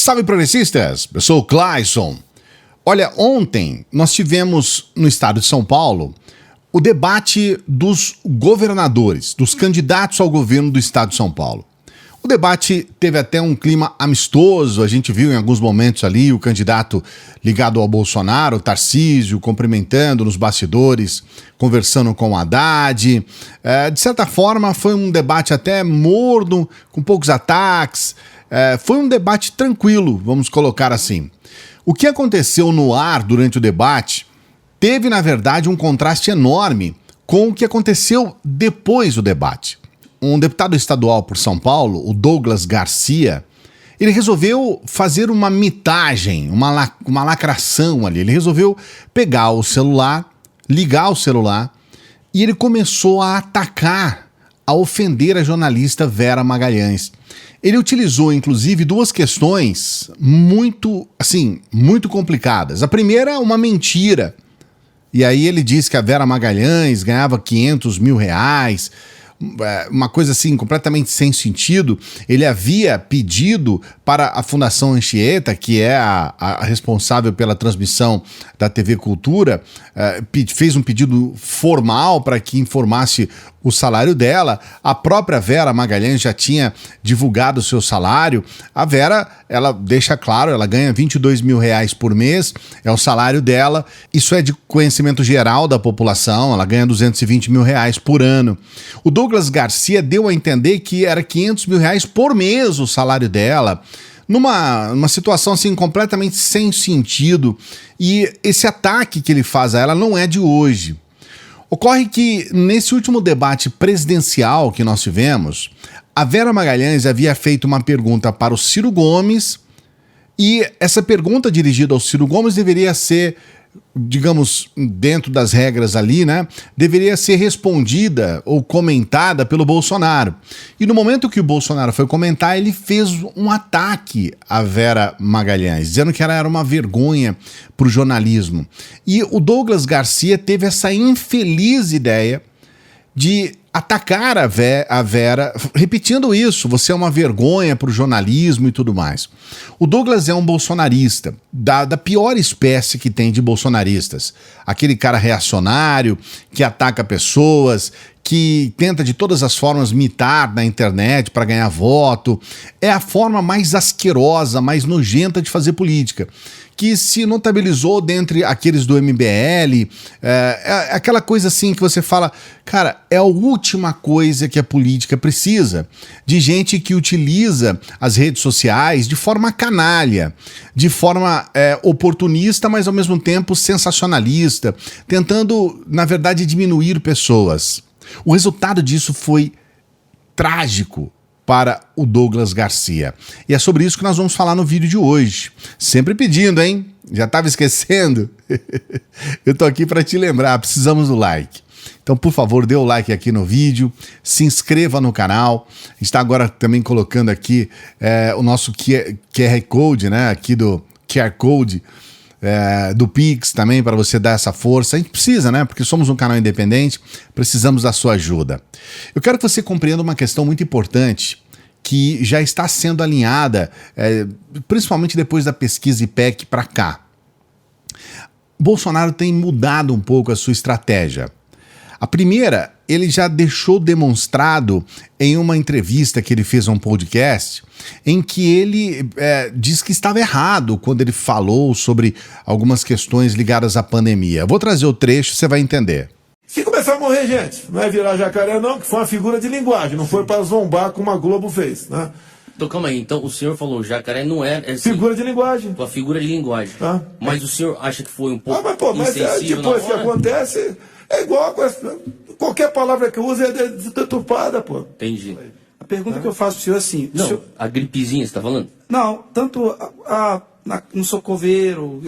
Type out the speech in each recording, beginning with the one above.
Salve progressistas, eu sou o Clayson. Olha, ontem nós tivemos no estado de São Paulo o debate dos governadores, dos candidatos ao governo do estado de São Paulo. O debate teve até um clima amistoso, a gente viu em alguns momentos ali o candidato ligado ao Bolsonaro, o Tarcísio, cumprimentando nos bastidores, conversando com o Haddad. De certa forma foi um debate até morno, com poucos ataques. Foi um debate tranquilo, vamos colocar assim. O que aconteceu no ar durante o debate teve, na verdade, um contraste enorme com o que aconteceu depois do debate. Um deputado estadual por São Paulo, o Douglas Garcia, ele resolveu fazer uma mitagem, uma lacração ali. Ele resolveu pegar o celular, ligar o celular e ele começou a atacar, a ofender a jornalista Vera Magalhães. Ele utilizou, inclusive, duas questões muito complicadas. A primeira, uma mentira. E aí ele disse que a Vera Magalhães ganhava R$500 mil, uma coisa assim completamente sem sentido. Ele havia pedido para a Fundação Anchieta, que é a responsável pela transmissão da TV Cultura, fez um pedido formal para que informasse o salário dela. A própria Vera Magalhães já tinha divulgado o seu salário. A Vera, ela deixa claro, ela ganha R$22 mil por mês, é o salário dela. Isso é de conhecimento geral da população, ela ganha R$220 mil por ano. O Douglas Garcia deu a entender que era R$500 mil por mês o salário dela, numa situação assim completamente sem sentido. E esse ataque que ele faz a ela não é de hoje. Ocorre que, nesse último debate presidencial que nós tivemos, a Vera Magalhães havia feito uma pergunta para o Ciro Gomes e essa pergunta dirigida ao Ciro Gomes deveria ser, digamos, dentro das regras ali, né? Deveria ser respondida ou comentada pelo Bolsonaro. E no momento que o Bolsonaro foi comentar, ele fez um ataque à Vera Magalhães, dizendo que ela era uma vergonha para o jornalismo. E o Douglas Garcia teve essa infeliz ideia de atacar a Vera, repetindo isso: você é uma vergonha para o jornalismo e tudo mais. O Douglas é um bolsonarista, da pior espécie que tem de bolsonaristas. Aquele cara reacionário, que ataca pessoas, que tenta de todas as formas mitar na internet para ganhar voto. É a forma mais asquerosa, mais nojenta de fazer política, que se notabilizou dentre aqueles do MBL. É aquela coisa assim que você fala, cara, é a última coisa que a política precisa, de gente que utiliza as redes sociais de forma canalha, de forma oportunista, mas ao mesmo tempo sensacionalista, tentando, na verdade, diminuir pessoas. O resultado disso foi trágico para o Douglas Garcia. E é sobre isso que nós vamos falar no vídeo de hoje. Sempre pedindo, hein? Já estava esquecendo? Eu tô aqui para te lembrar, precisamos do like. Então, por favor, dê o like aqui no vídeo, se inscreva no canal. A gente está agora também colocando aqui o nosso QR Code, né? Aqui do QR Code do Pix também, para você dar essa força. A gente precisa, né? Porque somos um canal independente, precisamos da sua ajuda. Eu quero que você compreenda uma questão muito importante que já está sendo alinhada, principalmente depois da pesquisa IPEC para cá. Bolsonaro tem mudado um pouco a sua estratégia. A primeira, ele já deixou demonstrado em uma entrevista que ele fez a um podcast, em que ele diz que estava errado quando ele falou sobre algumas questões ligadas à pandemia. Eu vou trazer o trecho, você vai entender. Se começar a morrer gente, não é virar jacaré não, que foi uma figura de linguagem, não foi para zombar como a Globo fez, né? Então calma aí, então o senhor falou jacaré não é assim, figura de linguagem. Uma figura de linguagem. Mas o senhor acha que foi um pouco mas depois que acontece, é igual qualquer palavra que eu use é deturpada, pô. Entendi. A pergunta que eu faço pro senhor é assim... Não, senhor... a gripezinha, você tá falando? Não, tanto no socoveiro,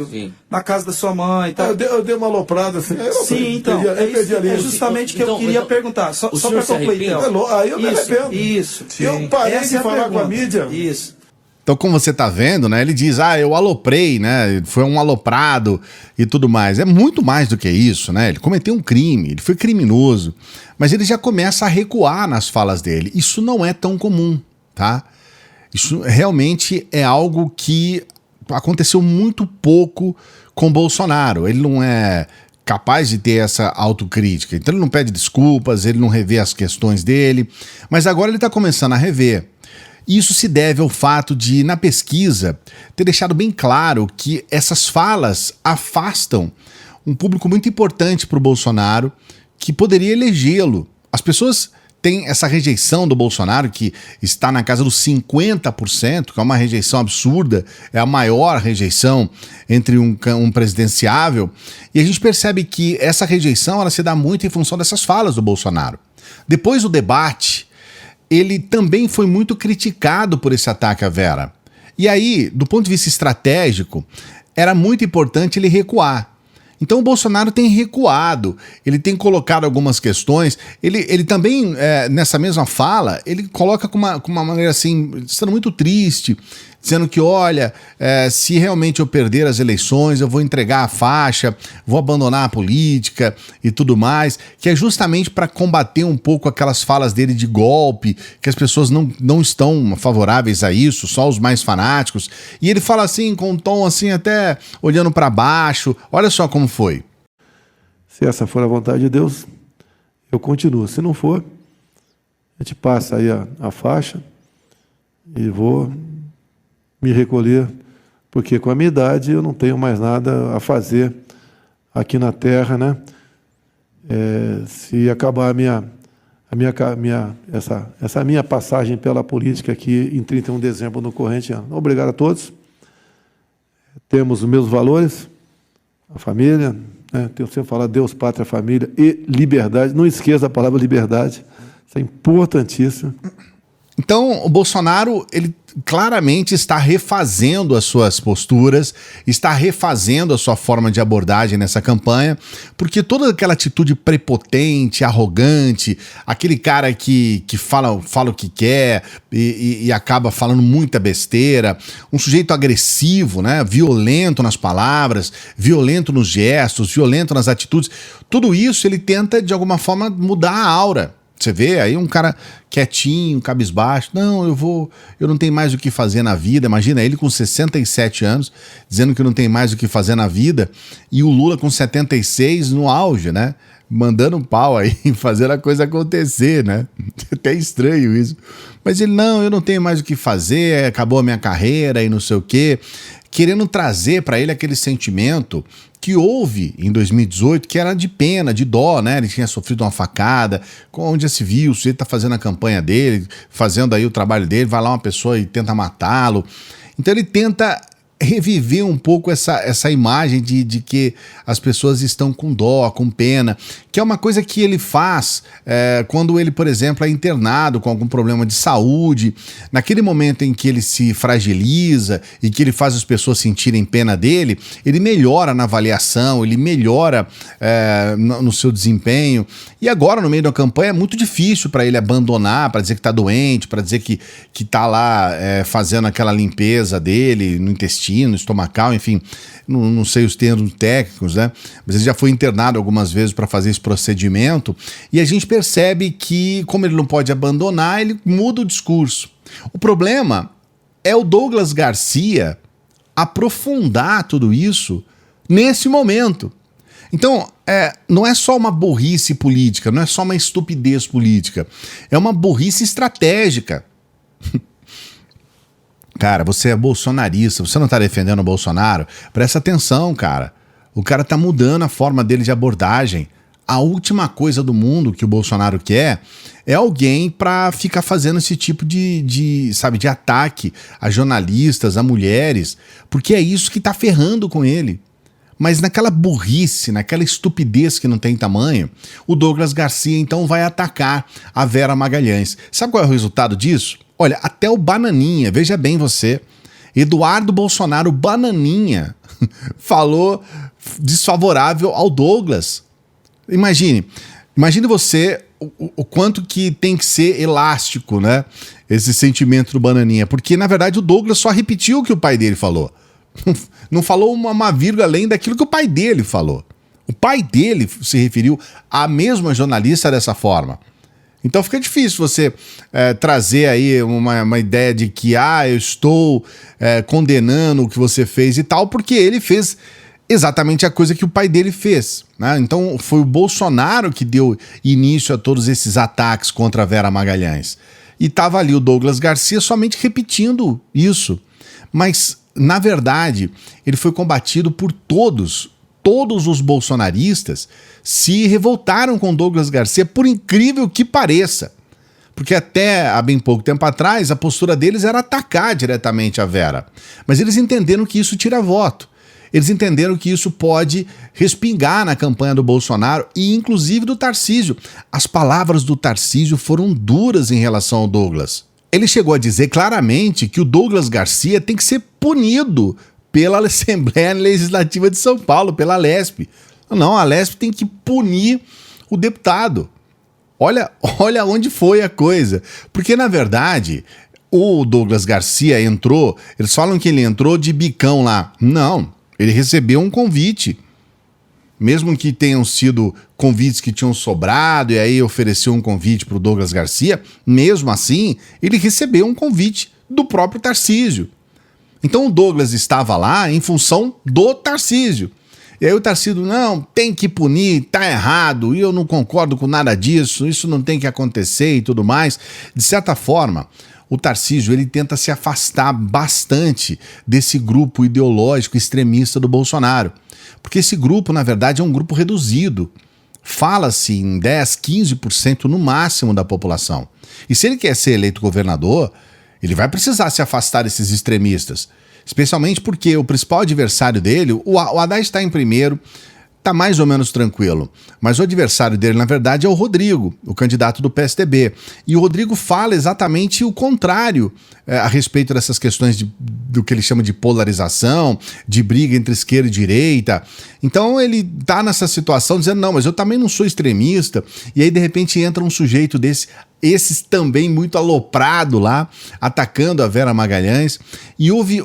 na casa da sua mãe e tal. Eu dei uma aloprada assim. Sim, então, é justamente que eu queria perguntar. Só para concluir. Aí eu me arrependo. Isso. Eu parei de falar com a mídia. Isso. Então, como você tá vendo, né, ele diz, eu aloprei, né, foi um aloprado e tudo mais. É muito mais do que isso, né, ele cometeu um crime, ele foi criminoso, mas ele já começa a recuar nas falas dele. Isso não é tão comum, tá? Isso realmente é algo que aconteceu muito pouco com Bolsonaro. Ele não é capaz de ter essa autocrítica. Então ele não pede desculpas, ele não revê as questões dele, mas agora ele está começando a rever. Isso se deve ao fato de, na pesquisa, ter deixado bem claro que essas falas afastam um público muito importante para o Bolsonaro, que poderia elegê-lo. As pessoas têm essa rejeição do Bolsonaro, que está na casa dos 50%, que é uma rejeição absurda, é a maior rejeição entre um presidenciável, e a gente percebe que essa rejeição ela se dá muito em função dessas falas do Bolsonaro. Depois do debate, ele também foi muito criticado por esse ataque à Vera. E aí, do ponto de vista estratégico, era muito importante ele recuar. Então o Bolsonaro tem recuado, ele tem colocado algumas questões, ele também, nessa mesma fala, ele coloca com uma maneira assim, estando muito triste, dizendo que, olha, se realmente eu perder as eleições, eu vou entregar a faixa, vou abandonar a política e tudo mais, que é justamente para combater um pouco aquelas falas dele de golpe, que as pessoas não estão favoráveis a isso, só os mais fanáticos. E ele fala assim, com um tom assim, até olhando para baixo, olha só como foi. Se essa for a vontade de Deus, eu continuo. Se não for, a gente passa aí a faixa e vou me recolher, porque com a minha idade eu não tenho mais nada a fazer aqui na Terra, né? Se acabar essa minha passagem pela política aqui em 31 de dezembro no corrente ano. Obrigado a todos. Temos os meus valores, a família, né? Tenho sempre falado Deus, pátria, família e liberdade. Não esqueça a palavra liberdade, isso é importantíssimo. Então, o Bolsonaro, ele claramente está refazendo as suas posturas, está refazendo a sua forma de abordagem nessa campanha, porque toda aquela atitude prepotente, arrogante, aquele cara que fala o que quer e acaba falando muita besteira, um sujeito agressivo, né, violento nas palavras, violento nos gestos, violento nas atitudes, tudo isso ele tenta, de alguma forma, mudar a aura. Você vê aí um cara quietinho, cabisbaixo, não, eu não tenho mais o que fazer na vida. Imagina ele com 67 anos, dizendo que não tem mais o que fazer na vida, e o Lula com 76 no auge, né? Mandando um pau aí, fazendo a coisa acontecer, né? Até estranho isso. Mas ele, não, eu não tenho mais o que fazer, acabou a minha carreira e não sei o quê. Querendo trazer para ele aquele sentimento que houve em 2018, que era de pena, de dó, né? Ele tinha sofrido uma facada, onde já se viu, o sujeito tá fazendo a campanha dele, fazendo aí o trabalho dele, vai lá uma pessoa e tenta matá-lo. Então ele tenta reviver um pouco essa imagem de que as pessoas estão com dó, com pena, que é uma coisa que ele faz quando ele, por exemplo, é internado com algum problema de saúde. Naquele momento em que ele se fragiliza e que ele faz as pessoas sentirem pena dele, ele melhora na avaliação, ele melhora no seu desempenho. E agora, no meio da campanha, é muito difícil para ele abandonar, para dizer que está doente, para dizer que está lá fazendo aquela limpeza dele no intestino, estomacal, enfim, não sei os termos técnicos, né? Mas ele já foi internado algumas vezes para fazer esse procedimento, e a gente percebe que, como ele não pode abandonar, ele muda o discurso. O problema é o Douglas Garcia aprofundar tudo isso nesse momento. Então, não é só uma burrice política, não é só uma estupidez política, é uma burrice estratégica. Cara, você é bolsonarista, você não tá defendendo o Bolsonaro? Presta atenção, cara. O cara tá mudando a forma dele de abordagem. A última coisa do mundo que o Bolsonaro quer é alguém pra ficar fazendo esse tipo de ataque a jornalistas, a mulheres, porque é isso que tá ferrando com ele. Mas naquela burrice, naquela estupidez que não tem tamanho, o Douglas Garcia então vai atacar a Vera Magalhães. Sabe qual é o resultado disso? Olha, até o Bananinha, veja bem você, Eduardo Bolsonaro Bananinha falou desfavorável ao Douglas. Imagine você o quanto que tem que ser elástico, né, esse sentimento do Bananinha, porque na verdade o Douglas só repetiu o que o pai dele falou. Não falou uma vírgula além daquilo que o pai dele falou. O pai dele se referiu à mesma jornalista dessa forma. Então fica difícil você trazer aí uma ideia de que eu estou condenando o que você fez e tal, porque ele fez exatamente a coisa que o pai dele fez, né? Então foi o Bolsonaro que deu início a todos esses ataques contra a Vera Magalhães. E estava ali o Douglas Garcia somente repetindo isso. Mas, na verdade, ele foi combatido por todos os bolsonaristas se revoltaram com Douglas Garcia, por incrível que pareça. Porque até há bem pouco tempo atrás, a postura deles era atacar diretamente a Vera. Mas eles entenderam que isso tira voto. Eles entenderam que isso pode respingar na campanha do Bolsonaro e inclusive do Tarcísio. As palavras do Tarcísio foram duras em relação ao Douglas. Ele chegou a dizer claramente que o Douglas Garcia tem que ser punido pela Assembleia Legislativa de São Paulo, pela Alesp. Não, a Alesp tem que punir o deputado. Olha onde foi a coisa. Porque, na verdade, o Douglas Garcia entrou, eles falam que ele entrou de bicão lá. Não, ele recebeu um convite. Mesmo que tenham sido convites que tinham sobrado e aí ofereceu um convite para o Douglas Garcia, mesmo assim, ele recebeu um convite do próprio Tarcísio. Então o Douglas estava lá em função do Tarcísio. E aí o Tarcísio, não, tem que punir, tá errado, e eu não concordo com nada disso, isso não tem que acontecer e tudo mais. De certa forma, o Tarcísio ele tenta se afastar bastante desse grupo ideológico extremista do Bolsonaro. Porque esse grupo, na verdade, é um grupo reduzido. Fala-se em 10, 15% no máximo da população. E se ele quer ser eleito governador, ele vai precisar se afastar desses extremistas. Especialmente porque o principal adversário dele, o Haddad está em primeiro, está mais ou menos tranquilo. Mas o adversário dele, na verdade, é o Rodrigo, o candidato do PSDB. E o Rodrigo fala exatamente o contrário a respeito dessas questões do que ele chama de polarização, de briga entre esquerda e direita. Então ele está nessa situação dizendo, não, mas eu também não sou extremista. E aí, de repente, entra um sujeito esses também muito aloprado lá, atacando a Vera Magalhães. E houve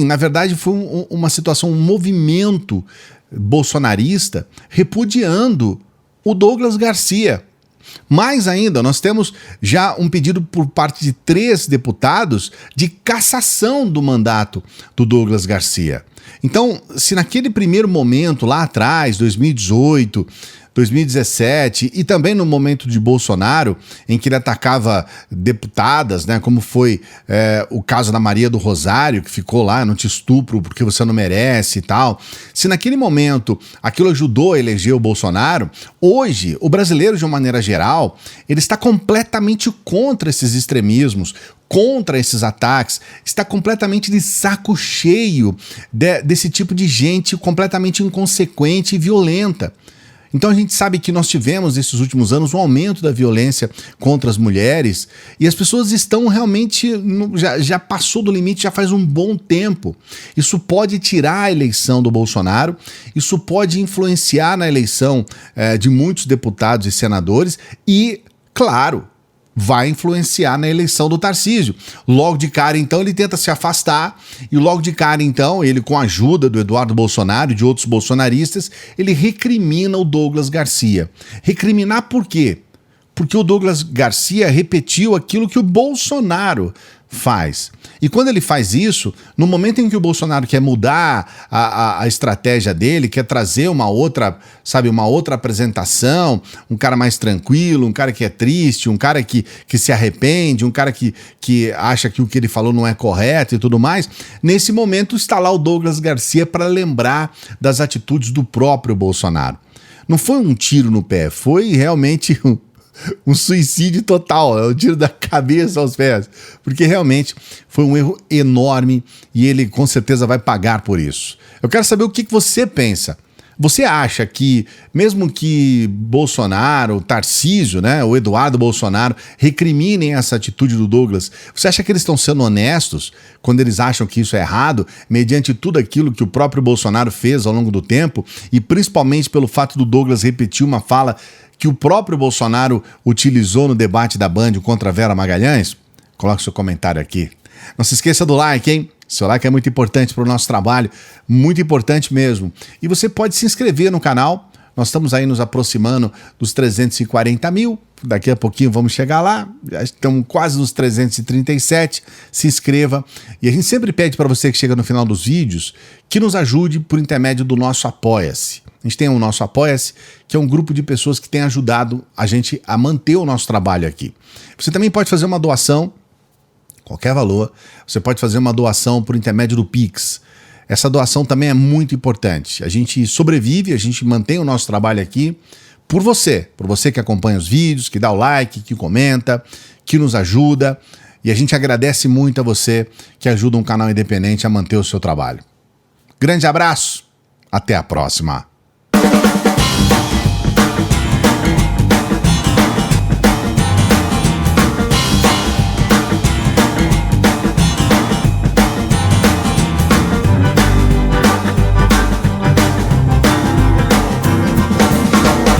na verdade, foi uma situação, um movimento bolsonarista repudiando o Douglas Garcia. Mais ainda, nós temos já um pedido por parte de 3 deputados de cassação do mandato do Douglas Garcia. Então, se naquele primeiro momento, lá atrás, 2018, 2017 e também no momento de Bolsonaro, em que ele atacava deputadas, né, como foi o caso da Maria do Rosário, que ficou lá, não te estupro porque você não merece e tal. Se naquele momento aquilo ajudou a eleger o Bolsonaro, hoje o brasileiro, de uma maneira geral, ele está completamente contra esses extremismos, contra esses ataques, está completamente de saco cheio desse tipo de gente completamente inconsequente e violenta. Então a gente sabe que nós tivemos nesses últimos anos um aumento da violência contra as mulheres e as pessoas estão realmente, já passou do limite já faz um bom tempo. Isso pode tirar a eleição do Bolsonaro, isso pode influenciar na eleição de muitos deputados e senadores e, claro, vai influenciar na eleição do Tarcísio. Logo de cara, então, ele tenta se afastar e logo de cara, então, ele, com a ajuda do Eduardo Bolsonaro e de outros bolsonaristas, ele recrimina o Douglas Garcia. Recriminar por quê? Porque o Douglas Garcia repetiu aquilo que o Bolsonaro faz. E quando ele faz isso, no momento em que o Bolsonaro quer mudar a estratégia dele, quer trazer uma outra apresentação, um cara mais tranquilo, um cara que é triste, um cara que se arrepende, um cara que acha que o que ele falou não é correto e tudo mais, nesse momento está lá o Douglas Garcia para lembrar das atitudes do próprio Bolsonaro. Não foi um tiro no pé, foi realmente um suicídio total, é um tiro da cabeça aos pés, porque realmente foi um erro enorme e ele com certeza vai pagar por isso. Eu quero saber o que você pensa. Você acha que, mesmo que Bolsonaro, Tarcísio, né, o Eduardo Bolsonaro, recriminem essa atitude do Douglas, você acha que eles estão sendo honestos quando eles acham que isso é errado, mediante tudo aquilo que o próprio Bolsonaro fez ao longo do tempo, e principalmente pelo fato do Douglas repetir uma fala que o próprio Bolsonaro utilizou no debate da Band contra a Vera Magalhães? Coloque seu comentário aqui. Não se esqueça do like, hein? Seu like é muito importante para o nosso trabalho, muito importante mesmo. E você pode se inscrever no canal Nós estamos aí nos aproximando dos 340 mil. Daqui a pouquinho vamos chegar lá. Já estamos quase nos 337. Se inscreva. E a gente sempre pede para você que chega no final dos vídeos que nos ajude por intermédio do nosso Apoia-se. A gente tem o nosso Apoia-se, que é um grupo de pessoas que tem ajudado a gente a manter o nosso trabalho aqui. Você também pode fazer uma doação, qualquer valor. Você pode fazer uma doação por intermédio do Pix. Essa doação também é muito importante. A gente sobrevive, a gente mantém o nosso trabalho aqui por você que acompanha os vídeos, que dá o like, que comenta, que nos ajuda. E a gente agradece muito a você que ajuda um canal independente a manter o seu trabalho. Grande abraço, até a próxima.